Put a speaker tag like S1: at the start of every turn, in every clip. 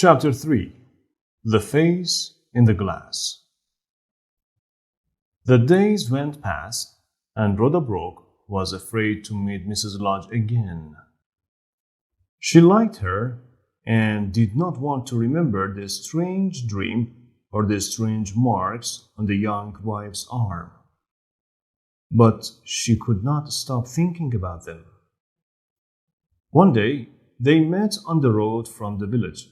S1: Chapter 3. The Face in the Glass. The days went past, and Rhoda Brook was afraid to meet Mrs. Lodge again. She liked her and did not want to remember the strange dream or the strange marks on the young wife's arm. But she could not stop thinking about them. One day, they met on the road from the village.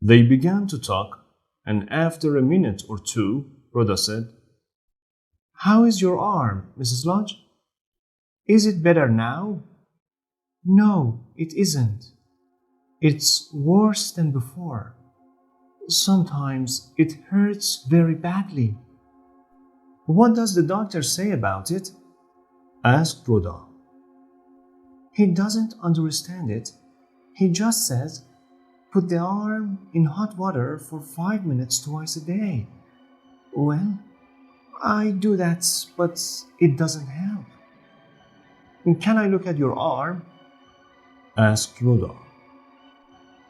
S1: They began to talk, and after a minute or two, Rhoda said, "How is your arm, Mrs. Lodge? Is it better now?" "No, it isn't. It's worse than before. Sometimes it hurts very badly." "What does the doctor say about it?" asked Rhoda. "He doesn't understand it. He just says, put the arm in hot water for 5 minutes twice a day. Well, I do that, but it doesn't help." "Can I look at your arm?" asked Rhoda.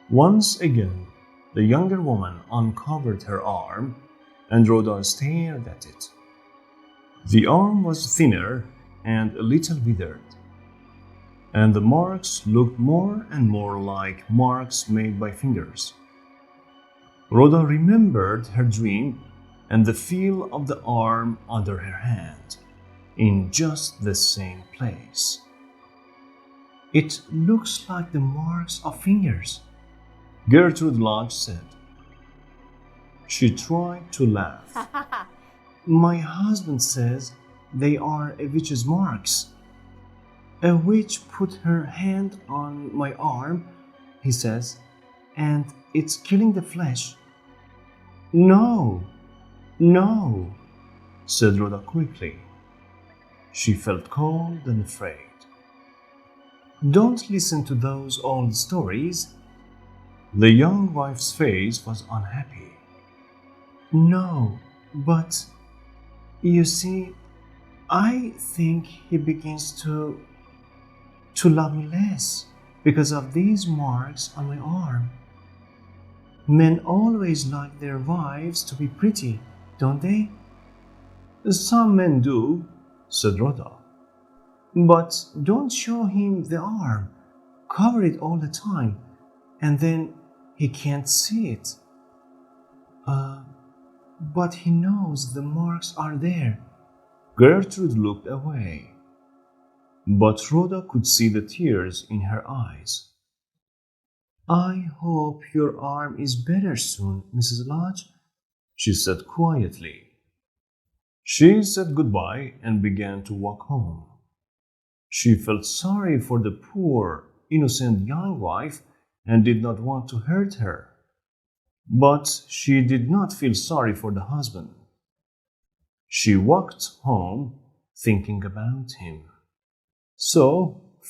S1: Once again, the younger woman uncovered her arm, and Rhoda stared at it. The arm was thinner and a little withered, and the marks looked more and more like marks made by fingers. Rhoda remembered her dream and the feel of the arm under her hand, in just the same place. "It looks like the marks of fingers," Gertrude Lodge said. She tried to laugh. "My husband says they are a witch's marks. A witch put her hand on my arm, he says, and it's killing the flesh." No, said Rhoda quickly. She felt cold and afraid. "Don't listen to those old stories." The young wife's face was unhappy. "No, but you see, I think he begins to love me less because of these marks on my arm. Men always like their wives to be pretty, don't they?" "Some men do," said Rhoda. "But don't show him the arm. Cover it all the time, and then he can't see it." But he knows the marks are there." Gertrude looked away, but Rhoda could see the tears in her eyes. "I hope your arm is better soon, Mrs. Lodge," she said quietly. She said goodbye and began to walk home. She felt sorry for the poor, innocent young wife and did not want to hurt her. But she did not feel sorry for the husband. She walked home thinking about him. "So,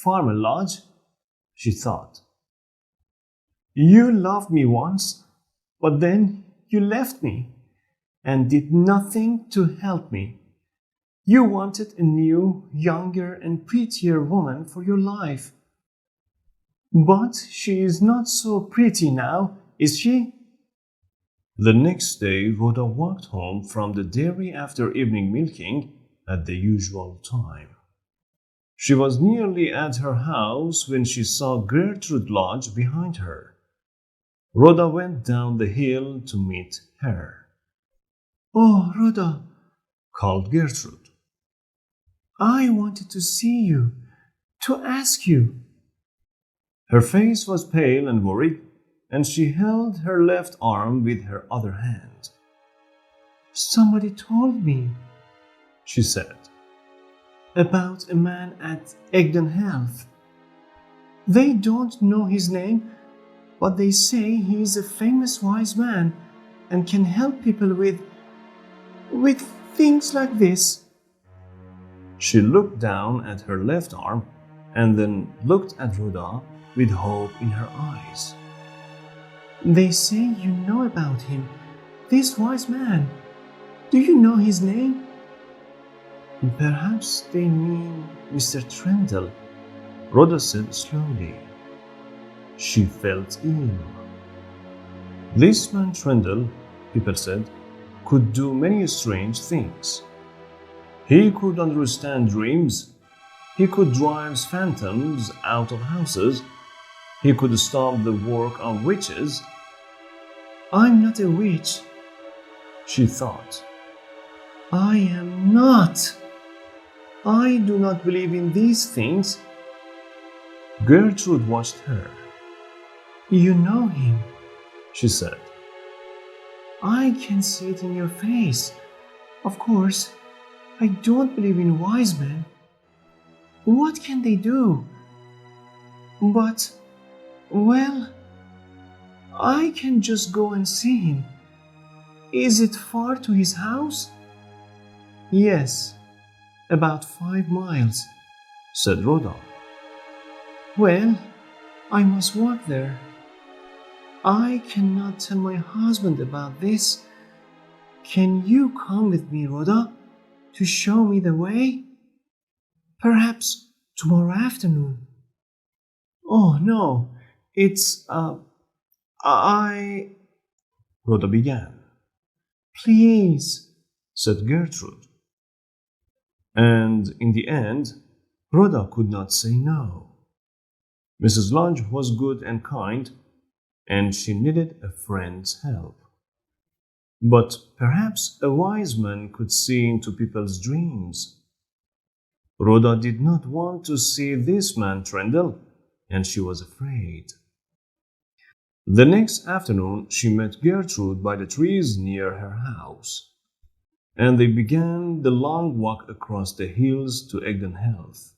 S1: Farmer Lodge," she thought, "you loved me once, but then you left me and did nothing to help me. You wanted a new, younger, and prettier woman for your life. But she is not so pretty now, is she?" The next day, Rhoda walked home from the dairy after evening milking at the usual time. She was nearly at her house when she saw Gertrude Lodge behind her. Rhoda went down the hill to meet her. "Oh, Rhoda," called Gertrude. "I wanted to see you, to ask you." Her face was pale and worried, and she held her left arm with her other hand. "Somebody told me," she said, "about a man at Egdon Heath. They don't know his name, but they say he is a famous wise man and can help people with things like this." She looked down at her left arm and then looked at Rhoda with hope in her eyes. "They say you know about him, this wise man. Do you know his name?" "Perhaps they mean Mr. Trendle," Rhoda said slowly. She felt ill. This man Trendle, people said, could do many strange things. He could understand dreams, he could drive phantoms out of houses, he could stop the work of witches. I'm not a witch, she thought. I am not. I do not believe in these things. Gertrude watched her. You know him, she said. I can see it in your face. Of course, I don't believe in wise men. What can they do? But, well, I can just go and see him. Is it far to his house? Yes, about 5 miles, said Rhoda. Well, I must walk there. I cannot tell my husband about this. Can you come with me, Rhoda, to show me the way? Perhaps tomorrow afternoon. Oh, no, it's, Rhoda began. Please, said Gertrude. And in the end, Rhoda could not say no. Mrs. Lodge was good and kind, and she needed a friend's help. But perhaps a wise man could see into people's dreams. Rhoda did not want to see this man Trendle, and she was afraid. The next afternoon, she met Gertrude by the trees near her house, and they began the long walk across the hills to Egdon Heath.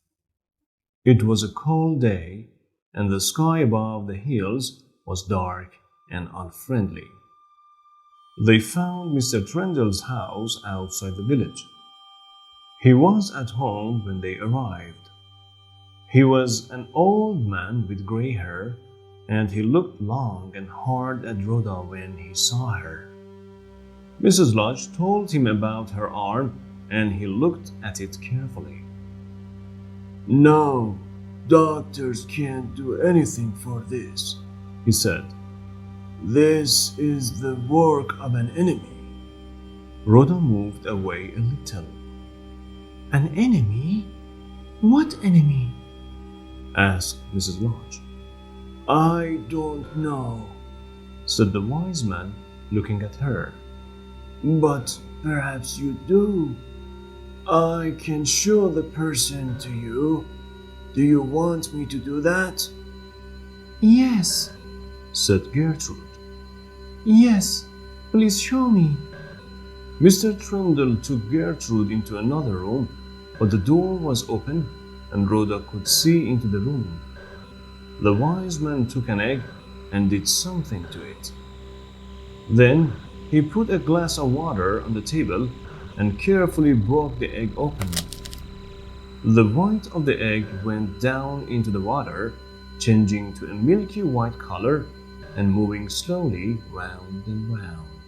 S1: It was a cold day, and the sky above the hills was dark and unfriendly. They found Mr. Trendle's house outside the village. He was at home when they arrived. He was an old man with gray hair, and he looked long and hard at Rhoda when he saw her. Mrs. Lodge told him about her arm, and he looked at it carefully. No, doctors can't do anything for this, he said. This is the work of an enemy. Rhoda moved away a little. An enemy? What enemy? Asked Mrs. Lodge. I don't know, said the wise man, looking at her. But perhaps you do. I can show the person to you. Do you want me to do that? Yes, said Gertrude. Yes, please show me. Mr. Trundle took Gertrude into another room, but the door was open and Rhoda could see into the room. The wise man took an egg and did something to it. Then he put a glass of water on the table and carefully broke the egg open. The white of the egg went down into the water, changing to a milky white color and moving slowly round and round.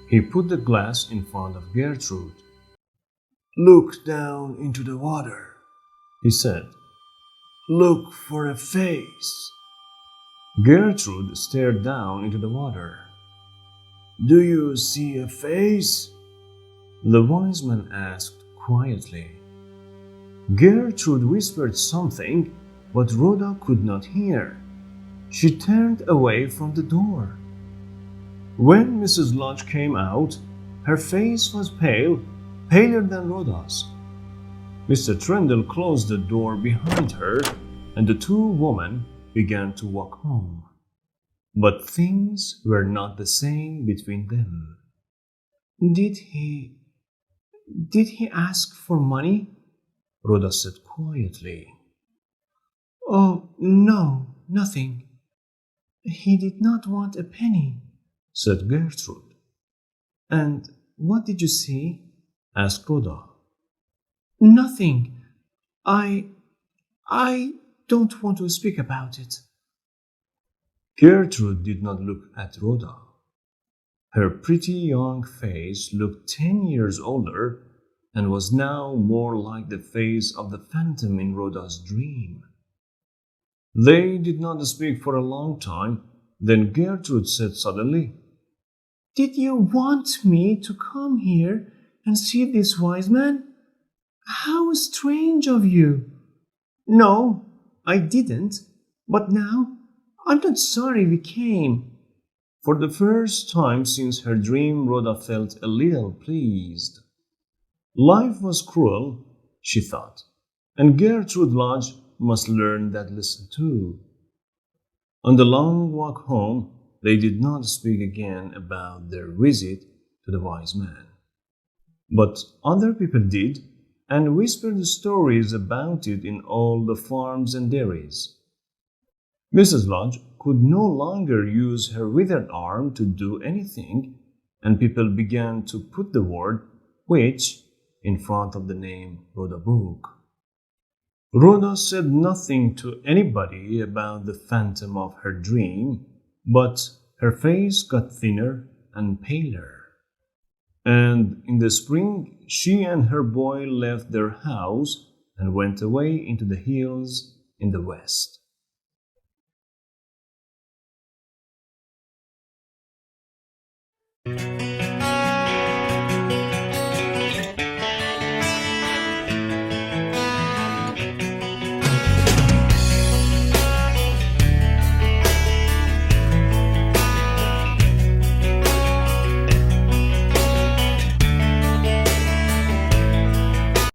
S1: He put the glass in front of Gertrude. Look down into the water, he said. Look for a face. Gertrude stared down into the water. Do you see a face? The wise man asked quietly. Gertrude whispered something, but Rhoda could not hear. She turned away from the door. When Mrs. Lodge came out, her face was pale, paler than Rhoda's. Mr. Trendle closed the door behind her, and the two women began to walk home. But things were not the same between them. Did he ask for money? Rhoda said quietly. Oh, no, nothing. He did not want a penny, said Gertrude. And what did you see? Asked Rhoda. Nothing. I don't want to speak about it. Gertrude did not look at Rhoda. Her pretty young face looked 10 years older and was now more like the face of the phantom in Rhoda's dream. They did not speak for a long time, Then Gertrude said suddenly,
S2: Did you want me to come here and see this wise man? How strange of you! No, I didn't, but now I'm not sorry we came.
S1: For the first time since her dream, Rhoda felt a little pleased. Life was cruel, she thought, and Gertrude Lodge must learn that lesson too. On the long walk home, they did not speak again about their visit to the wise man. But other people did, and whispered stories about it in all the farms and dairies. Mrs. Lodge could no longer use her withered arm to do anything, and people began to put the word witch in front of the name Rhoda Brooke. Rhoda said nothing to anybody about the phantom of her dream, but her face got thinner and paler. And in the spring, she and her boy left their house and went away into the hills in the west.